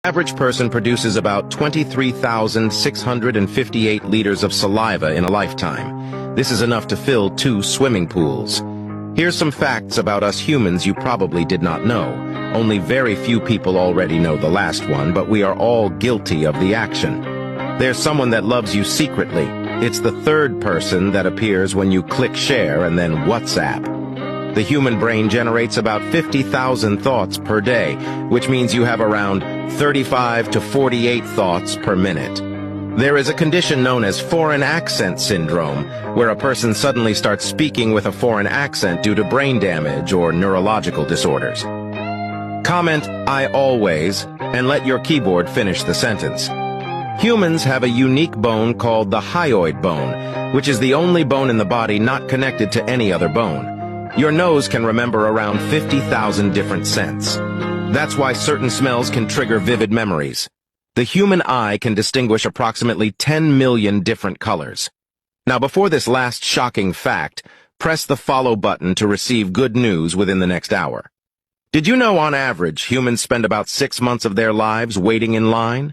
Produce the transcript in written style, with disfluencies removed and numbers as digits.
Average person produces about 23,658 liters of saliva in a lifetime. This is enough to fill 2 swimming pools. Here's some facts about us humans you probably did not know. Only very few people already know the last one, but we are all guilty of the action. There's someone that loves you secretly. It's the third person that appears when you click share and then WhatsApp. The human brain generates about 50,000 thoughts per day, which means you have around 35 to 48 thoughts per minute. There is a condition known as foreign accent syndrome, where a person suddenly starts speaking with a foreign accent due to brain damage or neurological disorders. Comment "I always" and let your keyboard finish the sentence. Humans have a unique bone called the hyoid bone, which is the only bone in the body not connected to any other bone. Your nose can remember around 50,000 different scents. That's why certain smells can trigger vivid memories. The human eye can distinguish approximately 10 million different colors. Now, before this last shocking fact, press the follow button to receive good news within the next hour. Did you know on average humans spend about 6 months of their lives waiting in line?